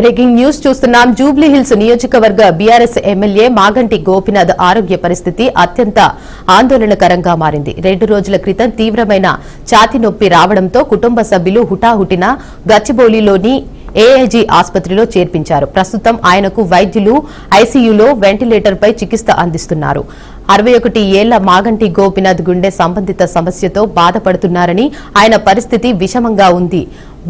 Breaking news చూస్తున్నాం. Jubilee hills నియోజకవర్గ BRS MLA Maganti Gopinath ఆరోగ్య పరిస్థితి అత్యంత ఆందోళనకరంగా మారింది. 2 రోజుల క్రితం తీవ్రమైన ఛాతీ నొప్పి రావడంతో కుటుంబ సభ్యులు హుటాహుటిన గచ్చిబౌలిలోని ఏఐజీ ఆసుపత్రిలో చేర్పించారు. ప్రస్తుతం ఆయనకు వైద్యులు ఐసీయూలో వెంటిలేటర్పై చికిత్స అందిస్తున్నారు. 61 ఏళ్ల మాగంటి గోపీనాథ్ గుండె సంబంధిత సమస్యతో బాధపడుతున్నారని, ఆయన పరిస్థితి విషమంగా ఉంది.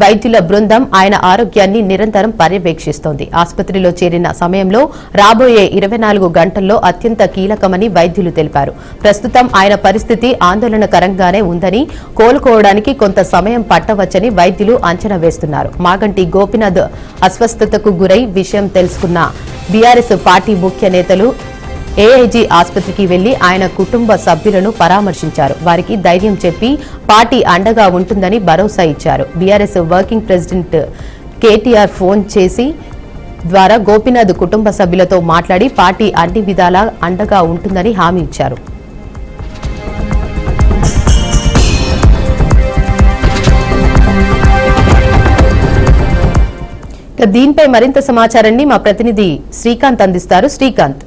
వైద్యుల బృందం ఆయన ఆరోగ్యాన్ని నిరంతరం పర్యవేక్షిస్తోంది. ఆసుపత్రిలో చేరిన సమయంలో రాబోయే 24 గంటల్లో అత్యంత కీలకమని వైద్యులు తెలిపారు. ప్రస్తుతం ఆయన పరిస్థితి ఆందోళనకరంగానే ఉందని, కోలుకోవడానికి కొంత సమయం పట్టవచ్చని వైద్యులు అంచనా వేస్తున్నారు. మాగంటి గోపీనాథ్ అస్వస్థతకు గురై విషయం తెలుసుకున్న బీఆర్ఎస్ పార్టీ ముఖ్య నేతలు ఏఐజీ ఆసుపత్రికి వెళ్లి ఆయన కుటుంబ సభ్యులను పరామర్శించారు. వారికి ధైర్యం చెప్పి పార్టీ అండగా ఉంటుందని భరోసా ఇచ్చారు. BRS working president KTR phone చేసి ద్వారా గోపీనాథ్ కుటుంబ సభ్యులతో మాట్లాడి పార్టీ అన్ని విధాలా అండగా ఉంటుందని హామీ ఇచ్చారు. దీనిపై మరింత సమాచారాన్ని మా ప్రతినిధి శ్రీకాంత్ అందిస్తారు. శ్రీకాంత్,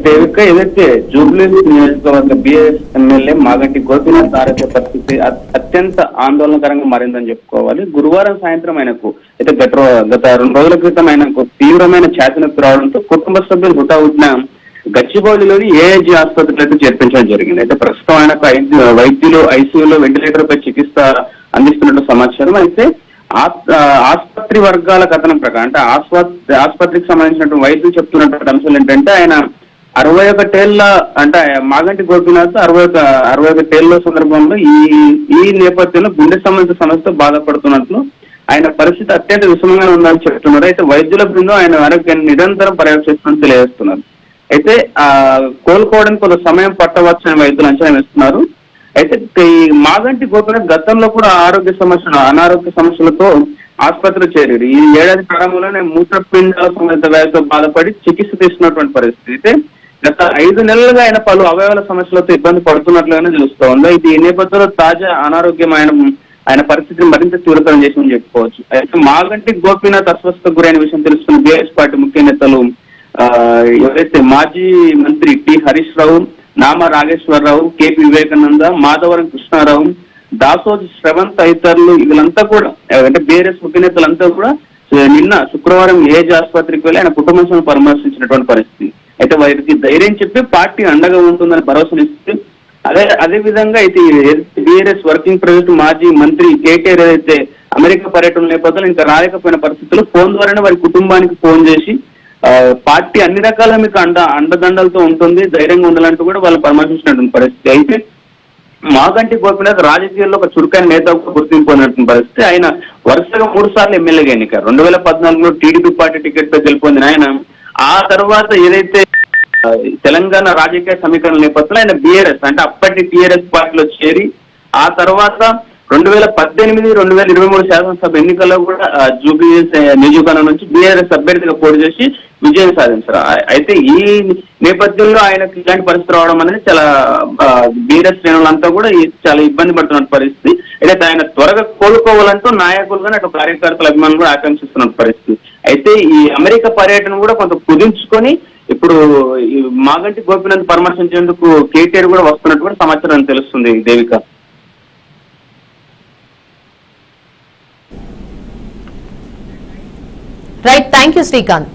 దేవిక, ఏదైతే జూబ్లీ నియోజకవర్గ బీఆర్ఎస్ ఎమ్మెల్యే మాగంటి గోపీనాథ్ ఆరోగ్య పరిస్థితి అత్యంత ఆందోళనకరంగా మారిందని చెప్పుకోవాలి. గురువారం సాయంత్రం ఆయనకు అయితే గత 2 రోజుల క్రితం ఆయనకు తీవ్రమైన ఛాతీ నొప్పి రావడంతో కుటుంబ సభ్యులు హుటాహుటిన గచ్చిబౌలిలోని ఏఐజీ ఆసుపత్రిలో అయితే చేర్పించడం జరిగింది. అయితే ప్రస్తుతం ఆయనకు వైద్యులు ఐసీయూలో వెంటిలేటర్ పై చికిత్స అందిస్తున్నట్టు సమాచారం. అయితే ఆసుపత్రి వర్గాల కథనం ప్రకారం అంటే ఆసుపత్రికి సంబంధించినటువంటి వైద్యులు చెప్తున్నటువంటి అంశాలు ఏంటంటే ఆయన 61 ఏళ్ల అంటే మాగంటి గోపీనాథ్ 61 ఏళ్ల సందర్భంలో ఈ నేపథ్యంలో గుండె సంబంధిత సమస్యతో బాధపడుతున్నట్లు, ఆయన పరిస్థితి అత్యంత విషమంగా ఉందని చెప్తున్నారు. అయితే వైద్యుల బృందం ఆయన ఆరోగ్యాన్ని నిరంతరం పర్యవేక్షిస్తున్నట్టు తెలియజేస్తున్నారు. అయితే కోలుకోవడానికి కొంత సమయం పట్టవచ్చని వైద్యులు అంచనా వేస్తున్నారు. అయితే ఈ మాగంటి గోపీనాథ్ గతంలో కూడా అనారోగ్య సమస్యలతో ఆసుపత్రిలో చేరారు. ఈ ఏడాది ప్రారంభంలోనే మూత్రపిండాల సంబంధిత వ్యాధితో బాధపడి చికిత్స తీసుకున్నటువంటి పరిస్థితి. అయితే గత 5 నెలలుగా ఆయన పలు అవయవాల సమస్యలతో ఇబ్బంది పడుతున్నట్లుగానే తెలుస్తోంది. ఇది ఈ నేపథ్యంలో తాజా అనారోగ్యం ఆయన పరిస్థితిని మరింత తీవ్రతరం చేసిందని చెప్పుకోవచ్చు. అయితే మాగంటి గోపీనాథ్ అస్వస్థతకు గురైన విషయం తెలుసుకున్న బీఆర్ఎస్ పార్టీ ముఖ్య నేతలు ఎవరైతే మాజీ మంత్రి టి హరీష్ రావు, నామా నాగేశ్వరరావు, కేపీ వివేకానంద, మాధవరం కృష్ణారావు, దాసోజు శ్రవంత్ తదితరులు వీళ్ళంతా కూడా అంటే బీఆర్ఎస్ ముఖ్య నేతలంతా కూడా నిన్న శుక్రవారం ఏఐజీ ఆసుపత్రికి వెళ్ళి ఆయన కుటుంబం పరామర్శించినటువంటి పరిస్థితి. అయితే వారికి ధైర్యం చెప్పి పార్టీ అండగా ఉంటుందని భరోసానిస్తే అదే విధంగా అయితే బీఆర్ఎస్ వర్కింగ్ ప్రెసిడెంట్ మాజీ మంత్రి కేటీఆర్ ఏదైతే అమెరికా పర్యటన నేపథ్యంలో ఇంకా రాలేకపోయిన పరిస్థితుల్లో ఫోన్ ద్వారానే వారి కుటుంబానికి ఫోన్ చేసి పార్టీ అన్ని రకాల మీకు అండదండలతో ఉంటుంది, ధైర్యంగా ఉండాలంటూ కూడా వాళ్ళు పరామర్శించినటువంటి పరిస్థితి. అయితే మాగంటి గోపీనాథ్ రాజకీయాల్లో ఒక చురుకైన నేతగా గుర్తింపు పొందినటువంటి పరిస్థితి. ఆయన వరుసగా 3 సార్లు ఎమ్మెల్యేగా ఎన్నికారు. 2014లో టీడీపీ పార్టీ టికెట్ తో గెలుపొందిన ఆయన ఆ తర్వాత ఏదైతే తెలంగాణ రాజకీయ సమీకరణ నేపథ్యంలో ఆయన బీఆర్ఎస్ అంటే అప్పటి టీఆర్ఎస్ పార్టీలో చేరి ఆ తర్వాత 2018, 2023 శాసనసభ ఎన్నికల్లో కూడా జూబ్లీ నియోజకవర్గం నుంచి బీఆర్ఎస్ అభ్యర్థిగా పోటీ చేసి విజయం సాధించారు. అయితే ఈ నేపథ్యంలో ఆయనకు ఇలాంటి పరిస్థితి రావడం అనేది చాలా బీఆర్ఎస్ శ్రేణులంతా కూడా చాలా ఇబ్బంది పడుతున్న పరిస్థితి. అయితే ఆయన త్వరగా కోలుకోవాలంటూ నాయకులుగానే అటు కార్యకర్తల అభిమానులు కూడా ఆకాంక్షిస్తున్న పరిస్థితి. అయితే ఈ అమెరికా పర్యటన కూడా కొంత కుదించుకొని ఇప్పుడు ఈ మాగంటి గోపీనాథ్ పరామర్శించేందుకు కేటీఆర్ కూడా వస్తున్నట్టు కూడా సమాచారం తెలుస్తుంది. Devika, right, thank you Srikanth.